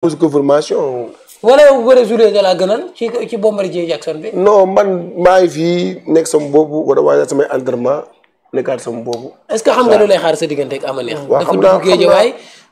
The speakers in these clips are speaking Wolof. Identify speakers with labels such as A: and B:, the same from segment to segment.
A: pose confirmation.
B: wala yow bëre journée da laa gënal ci Bombardier Jackson bi.
A: non man maa ngi fii nekk sama boobu wala waajal samay entraînement nekkaat sama boobu.
B: est-ce que xam nga lu lay xaar sa diggante ak Ama Neex.
A: waaw xam naa
B: dafa dugg Géejawaay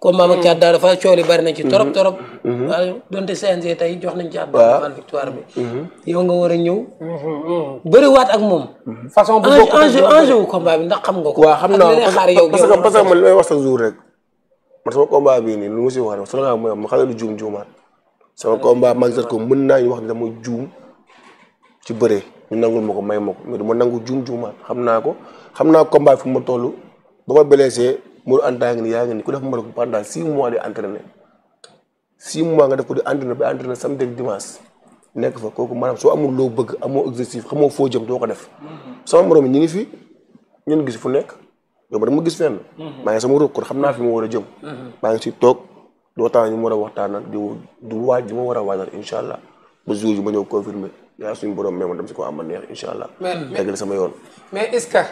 B: comme maam ak Thiat dafa cool yi bari na ci torop torop. waaw donte CNG tey jox nañ Thiat daal victoire bi. yow nga war a ñëw. bëriwaat ak moom.
C: façon bu
B: enjeu wu combat bi ndax xam nga ko.
A: waaw xam naa parce que man li may wax chaque jour rek. man sama combat bii nii lu ma si wax rek Sénégal mooy am ma xale lu juumaat sama combat mag ko mën naa ñu wax ne dama juum ci bëree ñu nangul ma ko may ma ko mais dama nangu juumaat xam naa ko xam naa combat fu ma toll ba ma blessé mu anta ngi ni yaa ngi ni ku def ma ko pendant 6 mois di entraîné 6 mois nga def ko di entraîné ba entraîné samedi ak dimanche nekk fa kooku maanaam soo amul loo bëgg amoo objectif xamoo foo jëm doo ko def sama morom ñi ngi fi ñun gis fu nekk yow ba dama gis fenn maa ngi sama ruq kon xam naa fi ma war a jëm maa ngi si toog doo temps ñu ma war a waxtaanal du waaj di ma war a waajal incha allah ba jour yi ma ñëw confirmer yaa suñu borom mais ma dem si ko Ama Neex incha allah eggali sama yoon
C: mais est-ce que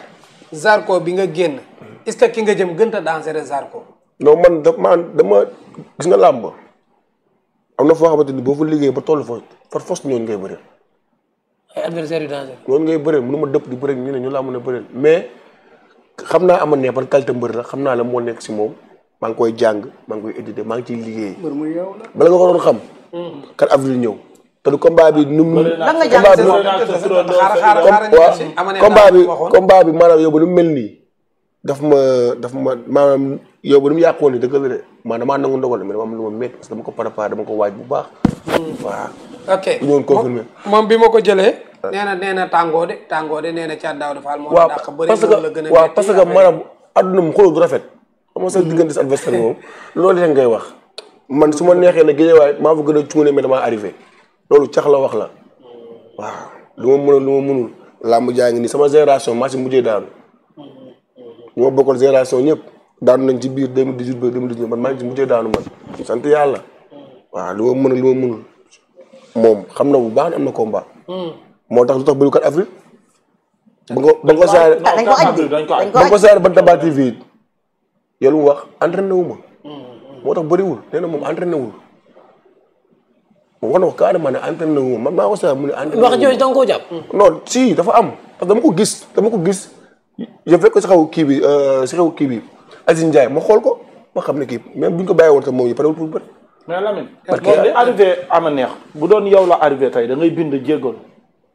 C: Zarko bi nga génn est-ce que ki nga jëm gën a dangereux Zarko
A: non man dama gis nga làmb am na foo xamante ni boo fa liggéey ba toll fa far fos ñooñu ngay bëreel
B: ay adversaire yu danger
A: ñooñu ngay bëreel mënu ma dëpp di bëreel ñu ne ñu laa mën a bëreel mais xam naa Ama Neex ban qualité mbër la xam naa la moo nekk si moom maa ngi koy jàng maa ngi koy édité maa ngi ciy liggéey bala nga ko doon xam 4 avril ñëw te du combat bi nu mu combat bi maanaam yow ba nu mu mel nii daf ma maanaam yow ba nu mu yàqoon nii dëgg la de maanaam damaa nangu ndogal mais dama am lu ma métti parce que dama ko préparé dama ko waaj bu baax waaw
C: ok
A: ñoon confirmé
C: moom bi ma ko jëlee nee na tàngoo de nee na Thiat Daouda Fall moo dàq bëri la gën a
A: waaw parce que maanaam adduna mu xooloo du rafet xam nga sa diggante sa adversaire moom loolu rek ngay wax man su ma neexee ne Guédiawaye maa fa gën a cuune mais damaa arrivé loolu cax la wax la waaw lu ma mënul làmb jaa ngi nii sama génération maa si mujjee daanu ñu ma bokkal génération ñëpp daanu nañ ci biir 2018 ba 2019 man maa ngi ci mujjee daanu man sant yàlla waaw lu ma mënul moom xam na bu baax ne am na combat moo tax lu tax bëri 4 avril ba nga ko saare ba nga ko saare ba Tamba TV yow lu mu wax entraîné wu ma moo tax bëriwul nee na moom entraîné wul moom wax na ko carrément ne entraîné wu ma man maa ko saare mu ne entraîné
B: wax jooju da nga koo jàpp
A: non si dafa am parce que dama ko gis je fekk ko si xaw kii bi Aziz Ndiaye ma xool ko ma xam ne kii même buñ ko bàyyi woon tam moom yi parewul pour bëri
D: mais Lamine moom li arrivé Ama Neex bu doon yow la arrivé tey da ngay bind jéggal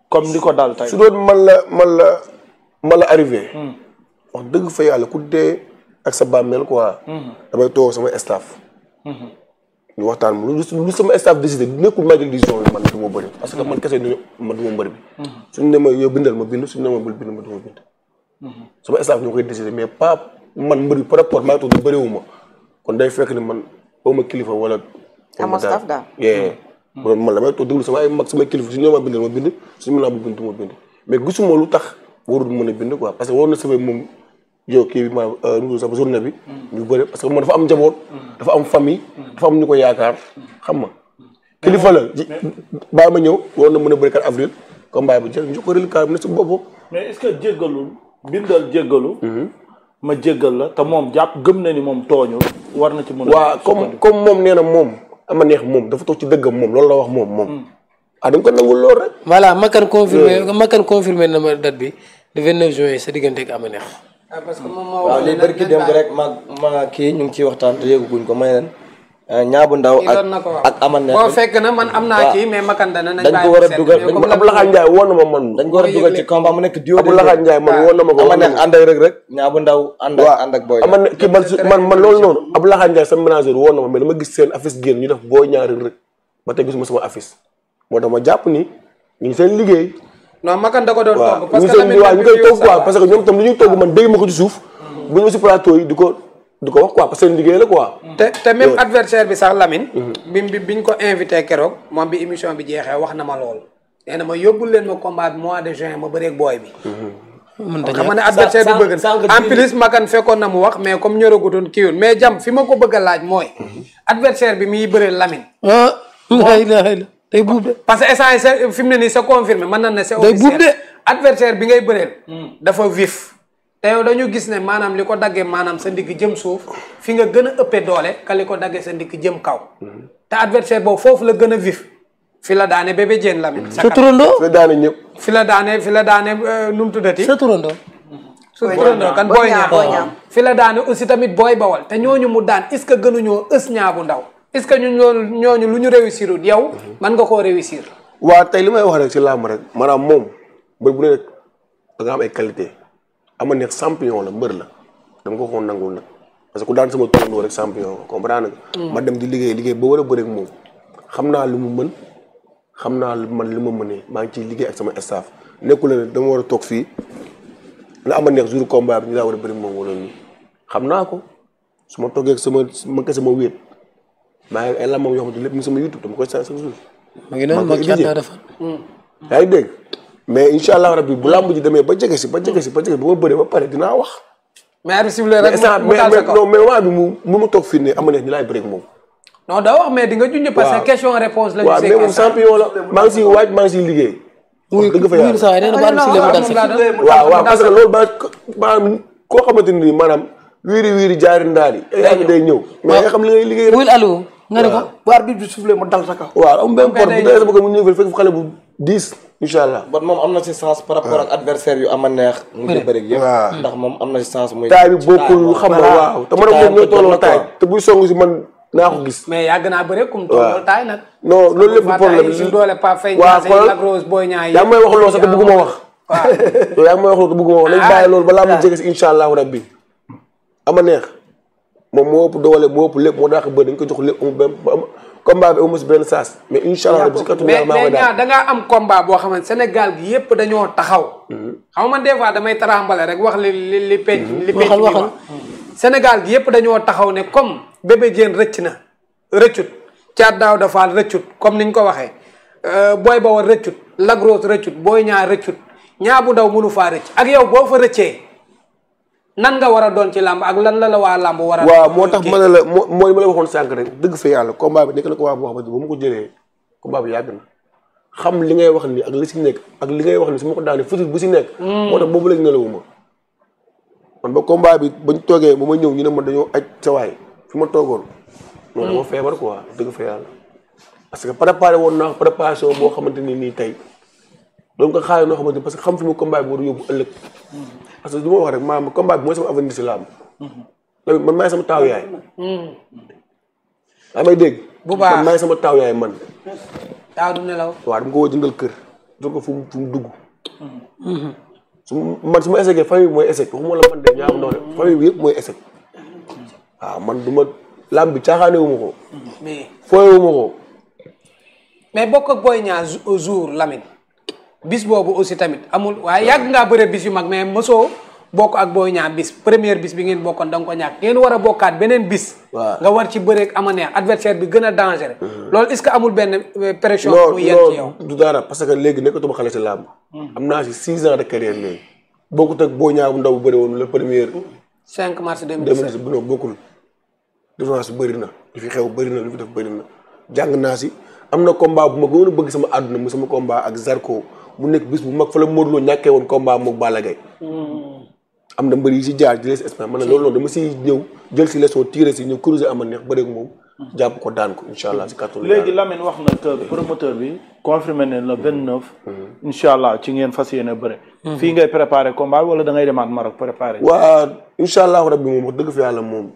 D: comme li ko dal tey
A: su doon man la arrivé wax dëgg fa yàlla ku dee ak sa bàmmeel quoi damay toog sama staff ñu waxtaan lu sama staff décidé nekkul maa jël décision bi man du ma bëri parce que man kese ma du ma mbëri bi suñu ne ma yow bindal ma bind suñu ne ma bul bind ma du ma bind sama staff ñoo koy décidé mais pas man mbëri par rapport maa ngi toog di bëriwu ma kon day fekk ni man ma kilifa wala
E: ama staff daal
A: bu doon man la may toog déglu sama ay mag sama kilifa suñu ne ma bindal ma bind suñu mën naa bu bind du ma bind mais gisuma lu tax warul mën a bind quoi parce que war na sabay moom yow kii bi ma sama journée bi ñu bëri parce que moom dafa am njaboot dafa am famille dafa am ñu ko yaakaar xam nga kilifa la baa ma ñëw war na mën a bëri 4 avril combat bi jël ñu ko reliquat bi ne si boppam
D: mais est-ce que jéggalul bindal jéggalu ma jéggal la te moom jàpp gëm na ni moom tooñu war na ci mën a
A: waaw comme moom nee na moom Ama Neex moom dafa toog ci dëggam moom loolu la wax moom dañ ko nangul loolu rek
B: voilà Makan confirmé na ma date bi le 29 juin sa diggante ak Ama Neex
C: parce que moom moo
F: waaw lii bari ki démb rek ma kii ñu ngi ciy waxtaan te yëguguñ ko may leen ñaabu ndaw ak Ama Neex
C: boo fekk na man am naa kii mais Makan dana nañ
F: dañ ko war a dugal
A: Abou Lakhane Ndiaye woon na ma man
F: dañ ko war a dugal ci combat mu nekk duo
A: Abou Lakhane Ndiaye man woon na ma ko
F: Ama Neex ànd ak rek ñaabu ndaw ànd ak Boy
A: kii man loolu noonu Abou Lakhane Ndiaye sama manager woon na ma mais dama gis seen affiche génn ñu def Boy Niang rek ba tey gisuma sama affiche moo tax ma jàpp ni ñu ngi seen liggéey
C: non Makan da ko doon togg
A: parce que ñu koy togg quoi parce que ñoom tam li ñuy togg man dégg ma ko ci suuf bu ñu si plateau yi di ko wax quoi parce que seen liggéey la quoi
C: te même adversaire bi sax Lamine biñ ko invité keroog moom bi émission bi jeexee wax na ma loolu nee na ma yóbbul leen ma combat bi mois de juin ma bëreeg booy bi xam nga ne adversaire bi bëgg en plus Makan fekkoon na mu wax mais comme ñoragutoon kii woon mais jam fi ma ko bëgg a laaj mooy adversaire bi muy bëreel Lamine
B: day buub de
C: parce que essence fi mu ne nii c'est confirmé mën na ne c'est officiel adversaire bi ngay bëreel dafa vif te yow dañu gis ne maanaam li ko daggee maanaam sa ndigg jëm suuf fi nga gën a ëppee doole ka li ko daggee sa ndigg jëm kaw te adversaire boobu foofu la gën a vif fi la daane Bébé Diène Lamine.
B: sa turandoo
A: fi la daane ñëpp.
C: fi la daane nu mu tuddati.
B: sa turandoo.
C: su turandoo kan Boy Niang fi la daane aussi tamit Boy Bawal te ñooñu mu daan est-ce que gënuñoo ës ñaa bu ndaw est-ce que ñooñu lu ñu réussir yow mën nga koo réussir.
A: waaw tey li may wax rek ci làmb rek maanaam moom mbër bu ne rek da nga am ay qualité ama neex champion la mbër la dama ko xoon nangul nag parce que ku daan sama turandoo rek champion nga comprendre nga. ma dem di liggéey ba war a bëre ak moom xam naa lu mu mën xam naa man li ma mënee maa ngi ciy liggéey ak sama staff nekkul ne dama war a toog fii la ama neex jour combat bi ñu laa war a bëri moom wala nii xam naa ko su ma toogee ma kese ma wéet maa ngi ay làmbam yoo xamante lépp mi sama YouTube dama koy saa chaque jour.
B: ma ngi noonu mag caa dafa.
A: yaa ngi dégg mais incha allah rabbi bu làmb ji demee ba jege si ba ma bëree ba pare dinaa wax.
C: mais arbitre rek mu taal sa kaw
A: non mais moment bi mu toog fii ne ama neex ñu laay bëri ak moom.
C: non doo wax mais di nga junj parce que question réponse la ñu.
A: waaw mais moom champion la maa ngi siy waaj maa ngi siy liggéey. dëgg fa yàlla waaw parce que loolu ba koo xamante ni maanaam wiiri jaari ndaari yaa ngi day ñëw mais nga xam li ngay liggéey rek.
B: wuyul Aliou nga ne ko
F: bu arbitre bi soufflé mu dal sa kaw.
A: waaw am benn port bu dee sama ko mu ñëw fekk xale bu 10 incha allah.
F: bon moom am na ci sens par rapport ak adversaire yu ama neex. mu ngi bëri yëpp. ndax moom am na ci sens muy.
A: taay bi bokkul xam nga waaw te man ak moom ñoo tolloo taay te buy song si man naa ko gis.
C: mais yàgg naa bëre kum tolloo taay nag.
A: non loolu lépp problème
C: si doole Pape Faye
A: waaw
C: xool Lac Rose Boy Niang
A: yaa ngi may wax loolu sax te bëgguma wax. waaw yaa ngi may wax loolu te bëgguma wax nañ bàyyi loolu balaa mu jege si incha allahu rabbi ama neex moom moo ëpp doole moo ëpp lépp moo daax bëri dañ ko jox lépp amul benn combat bi amul si benn saas mais incha allah rabbi si kàttan yàlla maa koy daal
C: mais da ngaa am combat boo xamante Sénégal gi yëpp dañoo taxaw. xam nga man des fois damay tarambale rek wax li penc li penc bi wax Sénégal gi yëpp dañoo taxaw ne comme Bébé Diène rëcc na rëccut Thiat Daouda Fall rëccut comme niñ ko waxee Boy Bawal rëccut Lac Rose rëccut Boy Niang rëccut ñaa bu ndaw mënu faa rëcc ak yow boo fa rëccee nan nga war a doon ci làmb ak lan la waa làmb war a.
A: waaw moo tax ma ne la mooy ma la waxoon sànq rek dëgg fa yàlla combat bi nekk na combat boo xamante ba ma ko jëlee combat bi yàgg na xam li ngay wax ni ak li si nekk ak li ngay wax ni su ma ko daanee futur bu si nekk. moo tax boobu léegi nelawuma man ba combat bi bañ toogee ba ma ñëw ñu ne ma dañoo aj sa waay fi ma toogoon. non dama feebar quoi dëgg fa yàlla. parce que préparé woon naa préparation boo xamante ni nii tey doon ko xaaree noo xamante parce que xam fi mu combat bi war a yóbbu ëllëg. parce que du ma wax rek maanaam combat bi mooy sama avenir si làmb. man maay sama taaw yaay. daa may dégg.
C: bu baax
A: man maay sama taaw yaay man.
C: taaw du nelaw.
A: waaw dama ko woo jëndal kër. jox ko fu mu dugg. su ma essayé famille bi mooy essayé waxuma la man de ñaar ndaw de famille bi yëpp mooy essayé. waaw man du ma làmb bi caaxaane wu ma ko.
C: mais
A: fooye wu ma ko.
C: mais bokk ak Boy Niang jour Lamine. bis boobu aussi tamit amul waaye yàgg ngaa bëre bis yu mag mais mosoo bokk ak Boy Niang bis première bis bi ngeen bokkoon da nga ko ñàkk ngeen war a bokkaat beneen bis. nga war ci bëreeg ama neex adversaire bi gën a dangereux. loolu est-ce que amul benn pression. bu yenn ci yow
A: du dara parce que léegi nekkatuma xale si làmb. am naa si 6 ans de carrière léegi. bokkut ak Boy Niang bu ndaw bu bëri woon le premier.
C: 5 mars 2017
A: non bokkul. différence bi bëri na li fi xew bëri na li fi def bëri na jàng naa si am na combat bu ma gënoon a bëgg sama àdduna mu sama combat ak Zarko. mu nekk bis bu mag fa la Modou Lo ñàkkee woon combat moom Balla Gaye am na mbër yi si jaar jëlee si Espagne man ne loolu noonu dama si ñëw jël si leçon tiré si ñëw cruiser ama neex bëreeg moom jàpp ko daan ko incha allah si kàttan
D: léegi Lamine wax na que promoteur bi confirmé ne le 29 incha allah ci ngeen fas yéene bëre fii ngay préparé combat bi wala da ngay demaat Maroc préparé
A: waa incha allah rabbi moom wax dëgg fi yàlla moom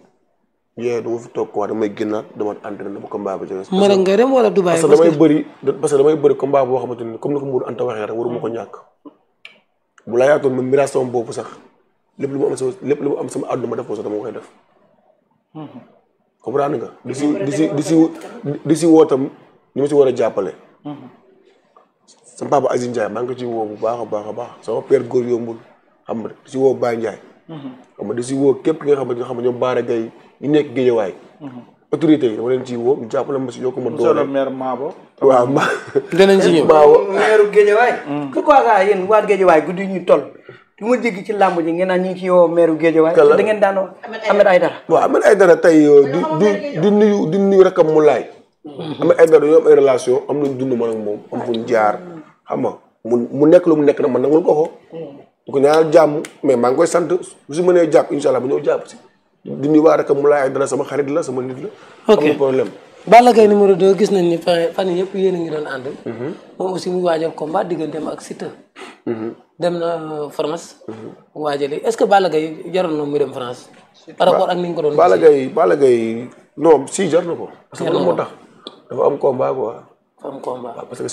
A: yee dama fi toog quoi damay génnaat dama entraîné dama combat bi jógee
B: Maroc nga dem wala Dubaï
A: parce que damay bëri combat boo xamante ni comme ni ko Mourou Anta waxee rek waruma ko ñàkk bu la yaatoon ma miraas sama boobu sax lépp lu mu am sama àdduna ma def ko sax dama koy def comprendre nga di si wootam ñu ma si war a jàppale sama papa Aziz Ndiaye maa ngi ko ci woo bu baax a baax a baax sama père góor yombul xam nga di si woo Baye Ndiaye xam nga di si woo képp ki nga xamante ne xam nga ñoom Baara Gaye ñu nekk Géejawaay autorité yi dama leen ciy woo ñu jàppale ma si yokk ma doole.
D: monsieur le maire Mabo.
A: waaw
B: danañ si ñëw
F: maire Géejawaay. pourquoi ça yéen waa Géejawaay guddi ñu toll. lu ma dégg ci làmb ji ngeen naan ñu ngi ci woo maire Géejawaay.
A: kala
F: da ngeen daan Ahmed Aïdara.
A: waaw Ahmed Aïdara tey di nuyu rakam mu laay. Ahmed Aïdara dañoo am ay relation am nañ dund man ak moom am fuñ jaar xam nga mu nekk lu mu nekk nag man nangul ko ko. du ko ñaanal jàmm mais maa ngi koy sant bu si mënee jàpp incha allah bu ñëw jàpp si. di nuyu waa rakam mu laay Aïdara sama xarit la sama nit la.
B: ok
A: amul problème.
B: Balla Gaye numéro 2 gis nañ ni fan yii yëpp yéen a ngi doon ànd. moom aussi muy waajal combat digganteem ak Siteu. dem na France. mu waajali est-ce que Balla Gaye jaroon na muy dem France. par rapport ak ni nga ko doon.
A: Balla Gaye non si jar na ko. parce que moo tax dafa am combat quoi.
B: dafa am combat
A: parce que